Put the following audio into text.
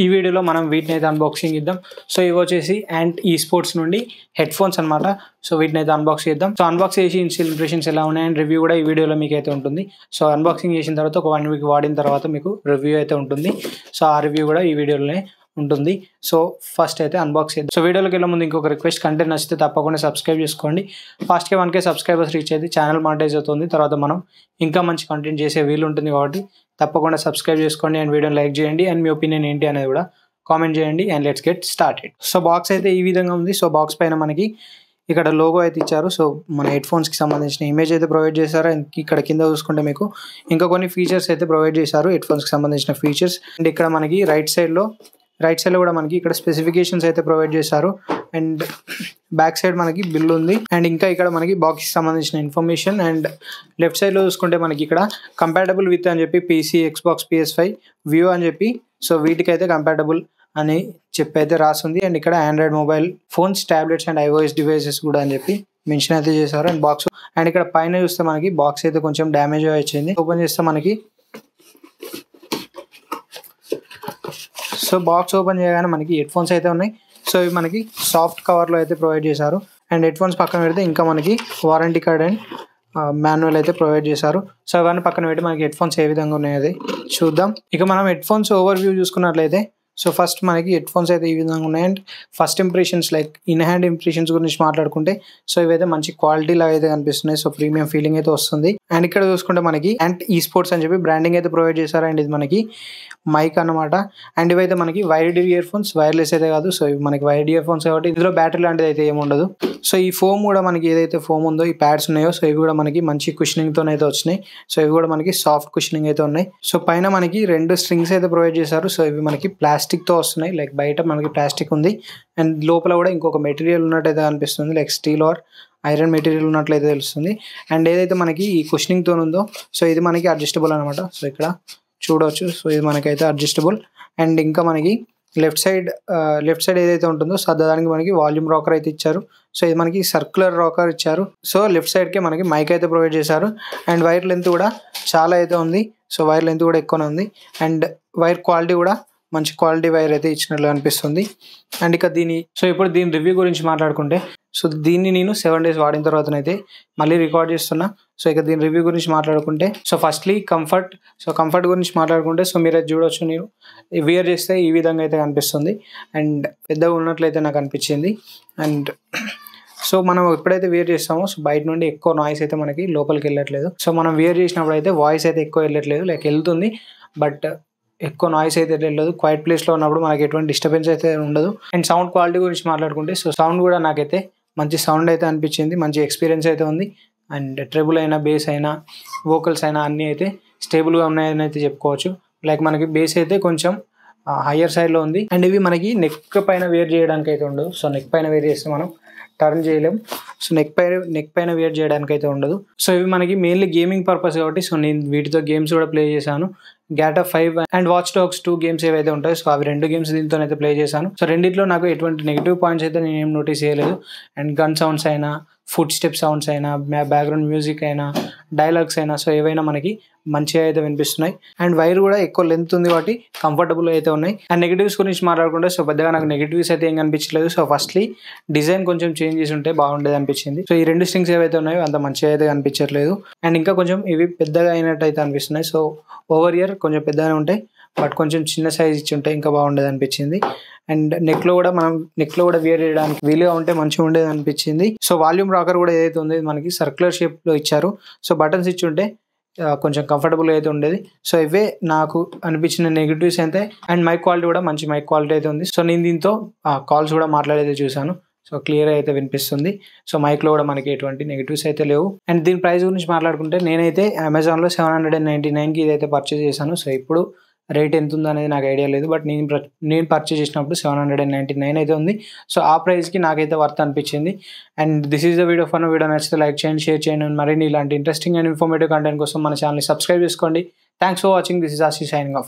ఈ వీడియోలో మనం వీటిని అయితే అన్బాక్సింగ్ ఇద్దాం. సో ఇవి వచ్చేసి యాంట్ ఈ స్పోర్ట్స్ నుండి హెడ్ ఫోన్స్ అనమాట. సో వీటిని అయితే అన్బాక్స్ చేద్దాం. సో అన్బాక్స్ చేసి ఇన్స్టాల్ ఇంప్రెషన్స్ ఎలా ఉన్నాయి అండ్ రివ్యూ కూడా ఈ వీడియోలో మీకు అయితే ఉంటుంది. సో అన్బాక్సింగ్ చేసిన తర్వాత ఒక 1 వీక్ వాడిన తర్వాత మీకు రివ్యూ అయితే ఉంటుంది. సో ఆ రివ్యూ కూడా ఈ వీడియోలోనే ఉంటుంది. సో ఫస్ట్ అయితే అన్బాక్స్ చేద్దాం. సో వీడియోలోకి వెళ్ళే ముందు ఇంకొక రిక్వెస్ట్, కంటెంట్ నచ్చితే తప్పకుండా సబ్స్క్రైబ్ చేసుకోండి. ఫాస్ట్గా 1K సబ్స్క్రైబర్స్ రీచ్ అయితే ఛానల్ మానిటైజ్ అవుతుంది. తర్వాత మనం ఇంకా మంచి కంటెంట్ చేసే వీలు ఉంటుంది కాబట్టి తప్పకుండా సబ్స్క్రైబ్ చేసుకోండి అండ్ వీడియోని లైక్ చేయండి అండ్ మీ ఒపీనియన్ ఏంటి అనేది కూడా కామెంట్ చేయండి and let's get started. So box అయితే ఈ విధంగా ఉంది. సో బాక్స్ పైన మనకి ఇక్కడ లోగో అయితే ఇచ్చారు. సో మన హెడ్ ఫోన్స్కి సంబంధించిన ఇమేజ్ అయితే ప్రొవైడ్ చేశారు. అండ్ ఇక్కడ కింద చూసుకుంటే మీకు ఇంకా కొన్ని ఫీచర్స్ అయితే ప్రొవైడ్ చేశారు, హెడ్ ఫోన్స్కి సంబంధించిన ఫీచర్స్. అండ్ ఇక్కడ మనకి రైట్ సైడ్లో కూడా మనకి ఇక్కడ స్పెసిఫికేషన్స్ అయితే ప్రొవైడ్ చేశారు. అండ్ బ్యాక్ సైడ్ మనకి బిల్ ఉంది. అండ్ ఇంకా ఇక్కడ మనకి బాక్స్కి సంబంధించిన ఇన్ఫర్మేషన్. అండ్ లెఫ్ట్ సైడ్లో చూసుకుంటే మనకి ఇక్కడ కంపాటబుల్ విత్ అని చెప్పి PC, Xbox, PS5, View అని చెప్పి సో వీటికైతే కంపాటబుల్ అని చెప్పి అయితే రాస్తుంది. అండ్ ఇక్కడ Android mobile phones, tablets and iOS devices కూడా అని చెప్పి మెన్షన్ అయితే చేశారు. అండ్ బాక్స్ అండ్ ఇక్కడ పైన చూస్తే మనకి బాక్స్ అయితే కొంచెం డ్యామేజ్ వచ్చింది. ఓపెన్ చేస్తే మనకి సో బాక్స్ ఓపెన్ చేయగానే మనకి హెడ్ ఫోన్స్ అయితే ఉన్నాయి. సో ఇవి మనకి సాఫ్ట్ కవర్లో అయితే ప్రొవైడ్ చేశారు. అండ్ హెడ్ ఫోన్స్ పక్కన పెడితే ఇంకా మనకి వారంటీ కార్డ్ అండ్ మాన్యువల్ అయితే ప్రొవైడ్ చేశారు. సో ఇవన్నీ పక్కన పెట్టి మనకి హెడ్ ఫోన్స్ ఏ విధంగా ఉన్నాయో చూద్దాం. ఇక మనం హెడ్ ఫోన్స్ ఓవర్ వ్యూ చూసుకున్నట్లయితే సో ఫస్ట్ మనకి హెడ్ ఫోన్స్ అయితే ఈ విధంగా ఉన్నాయి. And first impressions like in hand impressions గురించి మాట్లాడుకుంటే సో ఇవైతే మంచి క్వాలిటీ లాగా అయితే కనిపిస్తున్నాయి. సో ప్రీమియం ఫీలింగ్ అయితే వస్తుంది. అండ్ ఇక్కడ చూసుకుంటే మనకి యాంట్ ఈ స్పోర్ట్స్ అని చెప్పి బ్రాండింగ్ అయితే ప్రొవైడ్ చేశారు. అండ్ ఇది మనకి మైక్ అన్నమాట. అండ్ ఇవైతే మనకి వైర్డ్ ఇయర్ ఫోన్స్, వైర్లెస్ అయితే కాదు. సో ఇవి మనకి వైర్డ్ ఇయర్ ఫోన్స్ కాబట్టి ఇందులో బ్యాటరీ లాంటిది అయితే ఏమి ఉండదు. సో ఈ ఫోమ్ కూడా మనకి ఏదైతే ఫోమ్ ఉందో, ఈ ప్యాడ్స్ ఉన్నాయో సో ఇవి కూడా మనకి మంచి కుషనింగ్ తో అయితే వచ్చినాయి. సో ఇవి కూడా మనకి సాఫ్ట్ కుషనింగ్ అయితే ఉన్నాయి. సో పైన మనకి 2 స్ట్రింగ్స్ అయితే ప్రొవైడ్ చేశారు. సో ఇవి మనకి ప్లాస్టిక్ తో వస్తున్నాయి. లైక్ బయట మనకి ప్లాస్టిక్ ఉంది అండ్ లోపల కూడా ఇంకొక మెటీరియల్ ఉన్నట్టయితే అనిపిస్తుంది, like steel or iron material ఉన్నట్లయితే తెలుస్తుంది. అండ్ ఏదైతే మనకి ఈ కుషనింగ్ తో ఉందో సో ఇది మనకి అడ్జస్టబుల్ అనమాట. సో ఇక్కడ చూడవచ్చు. సో ఇది మనకైతే అడ్జస్టబుల్. అండ్ ఇంకా మనకి లెఫ్ట్ సైడ్ ఏదైతే ఉంటుందో సో దానికి మనకి వాల్యూమ్ రాకర్ అయితే ఇచ్చారు. సో ఇది మనకి సర్క్యులర్ రాకర్ ఇచ్చారు. సో లెఫ్ట్ సైడ్కి మనకి మైక్ అయితే ప్రొవైడ్ చేశారు. అండ్ వైర్ లెంత్ కూడా చాలా అయితే ఉంది. సో వైర్ లెంత్ కూడా ఎక్కువనే ఉంది. అండ్ వైర్ క్వాలిటీ కూడా మంచి క్వాలిటీ వైర్ అయితే ఇచ్చినట్లు అనిపిస్తుంది. అండ్ ఇక ఇప్పుడు దీని రివ్యూ గురించి మాట్లాడుకుంటే సో దీన్ని నేను 7 days వాడిన తర్వాతనైతే మళ్ళీ రికార్డ్ చేస్తున్నా. సో ఇక దీని రివ్యూ గురించి మాట్లాడుకుంటే so firstly comfort. So comfort గురించి మాట్లాడుకుంటే సో మీరు అది చూడొచ్చు, నేను వేర్ చేస్తే ఈ విధంగా అయితే కనిపిస్తుంది. అండ్ పెద్దగా ఉన్నట్లయితే నాకు అనిపించింది. అండ్ సో మనం ఎప్పుడైతే వేర్ చేస్తామో సో బయట నుండి ఎక్కువ నాయిస్ అయితే మనకి లోపలికి వెళ్ళట్లేదు. సో మనం వేర్ చేసినప్పుడు అయితే వాయిస్ అయితే ఎక్కువ వెళ్ళట్లేదు, లైక్ వెళ్తుంది బట్ ఎక్కువ నాయిస్ అయితే వెళ్ళదు. క్వైట్ ప్లేస్లో ఉన్నప్పుడు మనకి ఎటువంటి డిస్టర్బెన్స్ అయితే ఉండదు. అండ్ సౌండ్ క్వాలిటీ గురించి మాట్లాడుకుంటే సో సౌండ్ కూడా నాకైతే మంచి సౌండ్ అయితే అనిపించింది, మంచి ఎక్స్పీరియన్స్ అయితే ఉంది. అండ్ ట్రెబుల్ అయినా, బేస్ అయినా, వోకల్స్ అయినా అన్నీ అయితే స్టేబుల్గా ఉన్నాయని అయితే చెప్పుకోవచ్చు. లైక్ మనకి బేస్ అయితే కొంచెం హయ్యర్ సైడ్లో ఉంది. అండ్ ఇవి మనకి నెక్ పైన వేర్ చేయడానికి అయితే ఉండదు. సో నెక్ పైన వేర్ చేస్తే మనం టర్న్ చేయలేం. సో నెక్ పైన వేర్ చేయడానికి అయితే ఉండదు. సో ఇవి మనకి మెయిన్లీ గేమింగ్ పర్పస్ కాబట్టి సో నేను వీటితో గేమ్స్ కూడా ప్లే చేశాను. GATA 5 and watch dogs 2 games ఏవైతే ఉంటాయో సో అవి 2 గేమ్స్ దీంతో అయితే ప్లే చేశాను. సో రెండిట్లో నాకు ఎటువంటి నెగిటివ్ పాయింట్స్ అయితే నేను ఏం నోటీస్ చేయలేదు. అండ్ గన్ సౌండ్స్ అయినా, ఫుట్ స్టెప్ సౌండ్స్ అయినా, బ్యాక్గ్రౌండ్ మ్యూజిక్ అయినా, డైలాగ్స్ అయినా సో ఏవైనా మనకి మంచిగా అయితే వినిపిస్తున్నాయి. అండ్ వైర్ కూడా ఎక్కువ లెంత్ ఉంది కాబట్టి కంఫర్టబుల్ అయితే ఉన్నాయి. అండ్ నెగిటివ్స్ గురించి మాట్లాడుకుంటే సో పెద్దగా నాకు నెగిటివ్స్ అయితే ఏం కనిపించలేదు. సో ఫస్ట్లీ డిజైన్ కొంచెం చేంజ్ చేసి ఉంటే బాగుండేది అనిపించింది. సో ఈ 2 స్ట్రింగ్స్ ఏవైతే ఉన్నాయో అంత మంచిగా అయితే కనిపించట్లేదు. అండ్ ఇంకా కొంచెం ఇవి పెద్దగా అయినట్టు అయితే అనిపిస్తున్నాయి. సో ఓవర్ ఇయర్ కొంచెం పెద్దగానే ఉంటాయి బట్ కొంచెం చిన్న సైజ్ ఇచ్చి ఉంటే ఇంకా బాగుండేది అనిపించింది. అండ్ నెక్లో కూడా వేర్ చేయడానికి వీలుగా ఉంటే మంచిగా ఉండేది అనిపించింది. సో వాల్యూమ్ రాకర్ కూడా ఏదైతే ఉంది మనకి సర్క్యులర్ షేప్లో ఇచ్చారు. సో బటన్స్ ఇచ్చి ఉంటే కొంచెం కంఫర్టబుల్గా అయితే ఉండేది. సో ఇవే నాకు అనిపించిన నెగిటివ్స్ అయితే. అండ్ మైక్ క్వాలిటీ కూడా మంచి మైక్ క్వాలిటీ అయితే ఉంది. సో నేను దీంతో కాల్స్ కూడా మాట్లాడైతే చూశాను. సో క్లియర్ అయితే వినిపిస్తుంది. సో మైక్లో కూడా మనకి ఎటువంటి నెగిటివ్స్ అయితే లేవు. అండ్ దీని ప్రైస్ గురించి మాట్లాడుకుంటే నేనైతే అమెజాన్లో 799కి ఇదైతే పర్చేస్ చేశాను. సో ఇప్పుడు రేట్ ఎంత ఉందో అనేది నాకు ఐడియా లేదు బట్ నేను పర్చేస్ చేసినప్పుడు 799 అయితే ఉంది. సో ఆ ప్రైస్కి నాకైతే వర్త్ అనిపించింది. And this is the video video నచ్చితే లైక్ చేయండి, షేర్ చేయండి. మరిన్ని ఇలాంటి ఇంట్రెస్టింగ్ అండ్ ఇన్ఫర్మేటివ్ కంటెంట్ కోసం మన ఛానల్ని సబ్స్క్రైబ్ చేసుకోండి. Thanks for watching. This is Ashish signing off.